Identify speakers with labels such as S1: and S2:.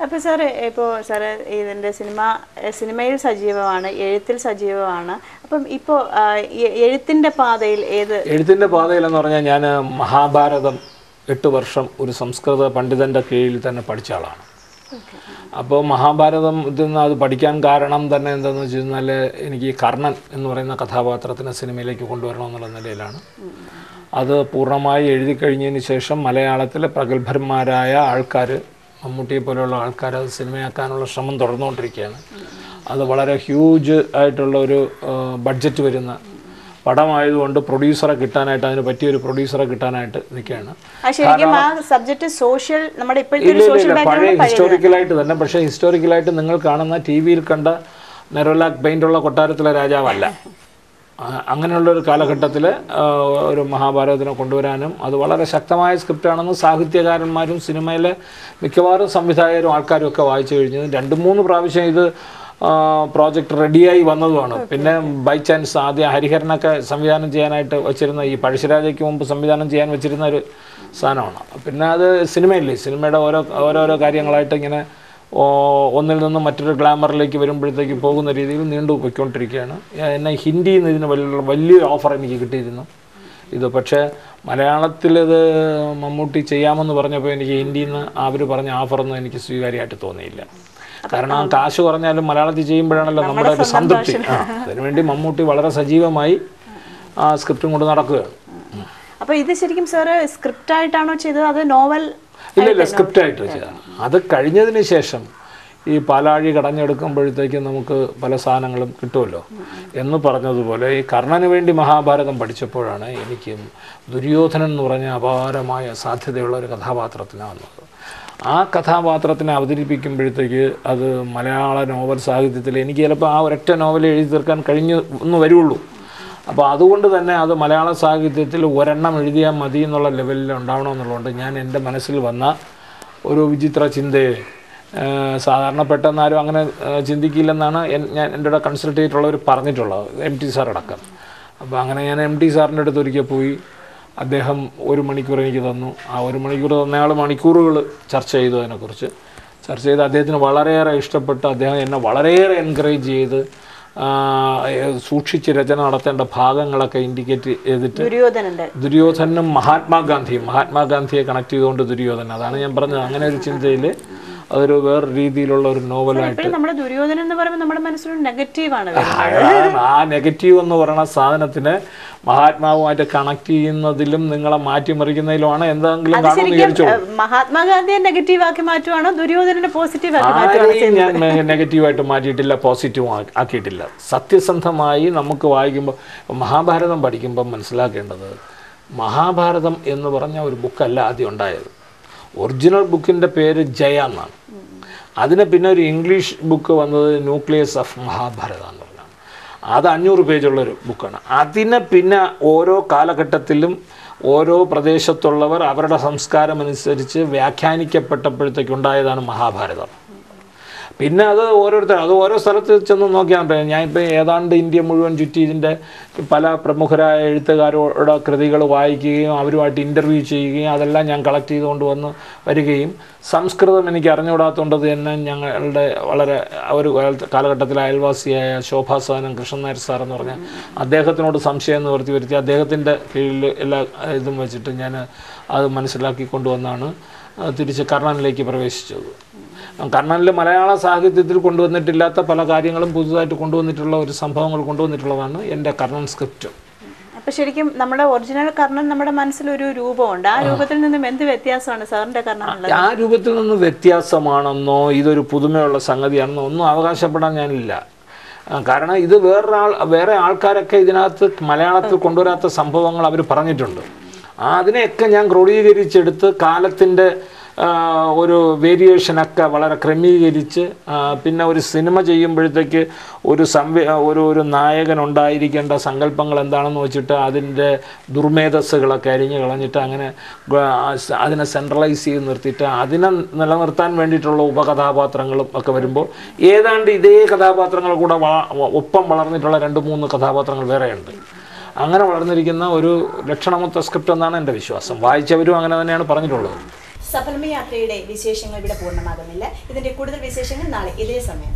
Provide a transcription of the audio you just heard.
S1: അപ്പോൾ സാറ് ഇപ്പോൾ സാറ് ഇതിൻ്റെ സിനിമയിൽ സജീവമാണ്, എഴുത്തിൽ സജീവമാണ്. അപ്പം ഇപ്പോൾ എഴുത്തിൻ്റെ പാതയിൽ
S2: എഴുത്തിൻ്റെ പാതയിലെന്ന് പറഞ്ഞാൽ ഞാൻ മഹാഭാരതം 8 വർഷം ഒരു സംസ്കൃത പണ്ഡിതൻ്റെ കീഴിൽ തന്നെ പഠിച്ച ആളാണ്. അപ്പോൾ മഹാഭാരതം നിന്ന് അത് പഠിക്കാൻ കാരണം തന്നെ എന്താണെന്ന് വെച്ച് കഴിഞ്ഞാൽ എനിക്ക് കർണൻ എന്ന് പറയുന്ന കഥാപാത്രത്തിനെ സിനിമയിലേക്ക് കൊണ്ടുവരണമെന്നുള്ള നിലയിലാണ്. അത് പൂർണ്ണമായി എഴുതി കഴിഞ്ഞതിന് ശേഷം മലയാളത്തിലെ പ്രഗത്ഭന്മാരായ ആൾക്കാർ, മമ്മൂട്ടിയെ പോലെയുള്ള ആൾക്കാർ അത് സിനിമയാക്കാനുള്ള ശ്രമം തുടർന്നുകൊണ്ടിരിക്കുകയാണ്. അത് വളരെ ഹ്യൂജ് ആയിട്ടുള്ള ഒരു ബഡ്ജറ്റ് വരുന്ന പടമായതുകൊണ്ട് പ്രൊഡ്യൂസറെ കിട്ടാനായിട്ട്, അതിന് പറ്റിയൊരു പ്രൊഡ്യൂസറെ കിട്ടാനായിട്ട് നിൽക്കുകയാണ്. പഴയ ഹിസ്റ്റോറിക്കലായിട്ട് തന്നെ. പക്ഷേ ഹിസ്റ്റോറിക്കലായിട്ട് നിങ്ങൾ കാണുന്ന TV-യിൽ കണ്ട നെരോലാക്ക് പെയിൻ്റുള്ള കൊട്ടാരത്തിലെ രാജാവല്ല. അങ്ങനെയുള്ളൊരു കാലഘട്ടത്തിൽ ഒരു മഹാഭാരതത്തിനെ കൊണ്ടുവരാനും അത് വളരെ ശക്തമായ സ്ക്രിപ്റ്റാണെന്ന് സാഹിത്യകാരന്മാരും സിനിമയിലെ മിക്കവാറും സംവിധായകരും ആൾക്കാരും ഒക്കെ വായിച്ചു കഴിഞ്ഞത്. 2-3 പ്രാവശ്യം ഇത് പ്രോജക്റ്റ് റെഡിയായി വന്നതുമാണ്. പിന്നെ ബൈ ചാൻസ് ആദ്യം ഹരിഹരനൊക്കെ സംവിധാനം ചെയ്യാനായിട്ട് വെച്ചിരുന്ന, ഈ പഴശ്ശിരാജയ്ക്ക് മുമ്പ് സംവിധാനം ചെയ്യാൻ വെച്ചിരുന്ന ഒരു സാധനമാണ്. പിന്നെ അത് സിനിമയില്ലേ, സിനിമയുടെ ഓരോരോ കാര്യങ്ങളായിട്ട് ഇങ്ങനെ ഒന്നിൽ നിന്നും മറ്റൊരു ഗ്ലാമറിലേക്ക് വരുമ്പോഴത്തേക്ക് പോകുന്ന രീതിയിൽ നീണ്ടു പോയിക്കൊണ്ടിരിക്കുകയാണ്. എന്നെ ഹിന്ദിയിൽ നിന്ന് ഇതിന് വലിയൊരു ഓഫർ എനിക്ക് കിട്ടിയിരുന്നു ഇത്. പക്ഷേ മലയാളത്തിലിത് മമ്മൂട്ടി ചെയ്യാമെന്ന് പറഞ്ഞപ്പോൾ എനിക്ക് ഹിന്ദിയിൽ നിന്ന് അവർ പറഞ്ഞ ഓഫറൊന്നും എനിക്ക് സ്വീകാര്യമായിട്ട് തോന്നിയില്ല. കാരണം കാശ് കുറഞ്ഞാലും മലയാളത്തിൽ ചെയ്യുമ്പോഴാണല്ലോ നമ്മുടെ ഒരു സംതൃപ്തി. അതിനുവേണ്ടി മമ്മൂട്ടി വളരെ സജീവമായി ആ സ്ക്രിപ്റ്റും കൊണ്ട് നടക്കുകയാണ്.
S1: അപ്പോൾ ഇത് ശരിക്കും സാറ് സ്ക്രിപ്റ്റായിട്ടാണോ ചെയ്തത്, അത് നോവൽ?
S2: ഇല്ല, സ്ക്രിപ്റ്റായിട്ട് ചെയ്തതാണ്. അത് കഴിഞ്ഞതിന് ശേഷം ഈ പാലാഴി കടഞ്ഞെടുക്കുമ്പോഴത്തേക്കും നമുക്ക് പല സാധനങ്ങളും കിട്ടുമല്ലോ എന്ന് പറഞ്ഞതുപോലെ ഈ കർണന് വേണ്ടി മഹാഭാരതം പഠിച്ചപ്പോഴാണ് എനിക്ക് ദുര്യോധനൻ എന്ന് പറഞ്ഞ അപാരമായ സാധ്യതയുള്ള ഒരു കഥാപാത്രത്തിനാണ് വന്നത്. ആ കഥാപാത്രത്തിനെ അവതരിപ്പിക്കുമ്പോഴത്തേക്ക് അത് മലയാള നോവൽ സാഹിത്യത്തിൽ എനിക്ക് ചിലപ്പോൾ ആ ഒരൊറ്റ നോവൽ എഴുതി തീർക്കാൻ ഒന്ന് വരുള്ളൂ. അപ്പോൾ അതുകൊണ്ട് തന്നെ അത് മലയാള സാഹിത്യത്തിൽ ഒരെണ്ണം എഴുതിയാൽ മതി എന്നുള്ള ലെവലിൽ ഉണ്ടാവണമെന്നുള്ളതുകൊണ്ട് ഞാൻ എൻ്റെ മനസ്സിൽ വന്ന ഒരു വിചിത്ര ചിന്തയെ സാധാരണ പെട്ടെന്നാരും അങ്ങനെ ചിന്തിക്കില്ലെന്നാണ് ഞാൻ എൻ്റെ കൂടെ കൺസൾട്ട് ചെയ്തിട്ടുള്ളവർ പറഞ്ഞിട്ടുള്ളത്, MT സാർ അടക്കം. അപ്പോൾ അങ്ങനെ ഞാൻ MT സാറിൻ്റെ അടുത്ത് ഒരിക്കൽ പോയി. അദ്ദേഹം 1 മണിക്കൂർ എനിക്ക് തന്നു. ആ 1 മണിക്കൂർ തന്നയാൾ മണിക്കൂറുകൾ ചർച്ച ചെയ്തു, അതിനെക്കുറിച്ച് ചർച്ച ചെയ്ത് അദ്ദേഹത്തിന് വളരെയേറെ ഇഷ്ടപ്പെട്ട് അദ്ദേഹം എന്നെ വളരെയേറെ എൻകറേജ് ചെയ്ത് സൂക്ഷിച്ച് രചന നടത്തേണ്ട ഭാഗങ്ങളൊക്കെ ഇൻഡിക്കേറ്റ് ചെയ്തിട്ട് ദുര്യോധനും മഹാത്മാഗാന്ധിയെ കണക്ട് ചെയ്തുകൊണ്ട് ദുര്യോധനൻ, അതാണ് ഞാൻ പറഞ്ഞത്. അങ്ങനെ ഒരു ചിന്തയിൽ അതൊരു വേറെ രീതിയിലുള്ള ഒരു നോവലായിട്ട്.
S1: നമ്മുടെ ദുര്യോധനൻ എന്ന് പറയുമ്പോൾ നമ്മുടെ മനസ്സിലൊരു നെഗറ്റീവാണ്.
S2: ആ നെഗറ്റീവ് എന്ന് പറയുന്ന സാധനത്തിന് മഹാത്മാവുമായിട്ട് കണക്ട് ചെയ്യുന്നതിലും നിങ്ങളെ മാറ്റിമറിക്കുന്നതിലുമാണ് എന്തെങ്കിലും കാണുമെന്ന് വിചാരിച്ചോളൂ.
S1: മഹാത്മാഗാന്ധിയെ നെഗറ്റീവ് ആക്കി മാറ്റുവാണോ ദുര്യോധനനെ പോസിറ്റീവ് ആക്കി മാറ്റുവാണോ?
S2: ഞാൻ നെഗറ്റീവായിട്ട് മാറ്റിയിട്ടില്ല, പോസിറ്റീവ് ആക്കിയിട്ടില്ല. സത്യസന്ധമായി നമുക്ക് വായിക്കുമ്പോൾ, മഹാഭാരതം പഠിക്കുമ്പോൾ മനസ്സിലാക്കേണ്ടത്, മഹാഭാരതം എന്ന് പറഞ്ഞ ഒരു ബുക്കല്ല ആദ്യം ഉണ്ടായത്. ഒറിജിനൽ ബുക്കിൻ്റെ പേര് ജയ എന്നാണ്. അതിന് പിന്നെ ഒരു ഇംഗ്ലീഷ് ബുക്ക് വന്നത് ന്യൂക്ലിയസ് ഓഫ് മഹാഭാരത എന്ന് പറഞ്ഞാണ്. അത് 500 പേജുള്ളൊരു ബുക്കാണ്. അതിനെ പിന്നെ ഓരോ കാലഘട്ടത്തിലും ഓരോ പ്രദേശത്തുള്ളവർ അവരുടെ സംസ്കാരമനുസരിച്ച് വ്യാഖ്യാനിക്കപ്പെട്ടപ്പോഴത്തേക്കുണ്ടായതാണ് മഹാഭാരതം. പിന്നെ അത് ഓരോ സ്ഥലത്ത് ചെന്ന് നോക്കിയാൽ പറയാം. ഞാനിപ്പോൾ ഏതാണ്ട് ഇന്ത്യ മുഴുവൻ ചുറ്റി ഇതിൻ്റെ പല പ്രമുഖരായ എഴുത്തുകാരുടെ കൃതികൾ വായിക്കുകയും അവരുമായിട്ട് ഇൻ്റർവ്യൂ ചെയ്യുകയും അതെല്ലാം ഞാൻ കളക്ട് ചെയ്തുകൊണ്ട് വരികയും സംസ്കൃതം എനിക്ക് അറിഞ്ഞുകൂടാത്തതുകൊണ്ട് തന്നെ ഞങ്ങളുടെ വളരെ ഒരു കാലഘട്ടത്തിലെ അയൽവാസിയായ ശോഭാസനം കൃഷ്ണൻ നായർ സാർ എന്ന് പറഞ്ഞാൽ അദ്ദേഹത്തിനോട് സംശയം നിവർത്തി വരുത്തി അദ്ദേഹത്തിൻ്റെ കീഴിൽ എല്ലാ ഇതും വെച്ചിട്ട് ഞാൻ അത് മനസ്സിലാക്കി കൊണ്ടുവന്നാണ് തിരിച്ച് കർണനിലേക്ക് പ്രവേശിച്ചത്. കർണനിൽ മലയാള സാഹിത്യത്തിൽ കൊണ്ടുവന്നിട്ടില്ലാത്ത പല കാര്യങ്ങളും പുതുതായിട്ട് കൊണ്ടുവന്നിട്ടുള്ള ഒരു സംഭവങ്ങൾ കൊണ്ടുവന്നിട്ടുള്ളതാണ് എൻ്റെ കർണൻ സ്ക്രിപ്റ്റ്.
S1: അപ്പോൾ ശരിക്കും നമ്മുടെ ഒറിജിനൽ കർണൻ നമ്മുടെ മനസ്സിലൊരു രൂപമുണ്ട്. ആ രൂപത്തിൽ നിന്നും എന്ത് വ്യത്യാസമാണ് സാറിൻ്റെ കർണൻ?
S2: ആ രൂപത്തിൽ നിന്ന് വ്യത്യാസമാണെന്നോ ഇതൊരു പുതുമയുള്ള സംഗതിയാണെന്നോ ഒന്നും അവകാശപ്പെടാൻ ഞാനില്ല. കാരണം ഇത് വേറെ ആൾക്കാരൊക്കെ ഇതിനകത്ത് മലയാളത്തിൽ കൊണ്ടുവരാത്ത സംഭവങ്ങൾ അവർ പറഞ്ഞിട്ടുണ്ട്. അതിനെയൊക്കെ ഞാൻ ക്രോഡീകരിച്ചെടുത്ത് കാലത്തിൻ്റെ ഒരു വേരിയേഷനൊക്കെ വളരെ ക്രമീകരിച്ച് പിന്നെ ഒരു സിനിമ ചെയ്യുമ്പോഴത്തേക്ക് ഒരു നായകൻ ഉണ്ടായിരിക്കേണ്ട സങ്കല്പങ്ങൾ എന്താണെന്ന് വെച്ചിട്ട് അതിൻ്റെ ദുർമേധസ്സുകളൊക്കെ അരിഞ്ഞ് കളഞ്ഞിട്ട് അങ്ങനെ അതിനെ സെൻട്രലൈസ് ചെയ്ത് നിർത്തിയിട്ട് അതിനെ നിലനിർത്താൻ വേണ്ടിയിട്ടുള്ള ഉപകഥാപാത്രങ്ങളും ഒക്കെ വരുമ്പോൾ ഏതാണ്ട് ഇതേ കഥാപാത്രങ്ങൾ കൂടെ ഒപ്പം വളർന്നിട്ടുള്ള 2-3 കഥാപാത്രങ്ങൾ വേറെയുണ്ട്. അങ്ങനെ വളർന്നിരിക്കുന്ന ഒരു ലക്ഷണമൊത്ത സ്ക്രിപ്റ്റ് എന്നാണ് എൻ്റെ വിശ്വാസം. വായിച്ചവരും അങ്ങനെ തന്നെയാണ് പറഞ്ഞിട്ടുള്ളത്.
S1: സഫലമ യാത്രയുടെ വിശേഷങ്ങൾ ഇവിടെ പൂർണ്ണമാകുന്നില്ല. ഇതിന്റെ കൂടുതൽ വിശേഷങ്ങൾ നാളെ ഇതേ സമയം.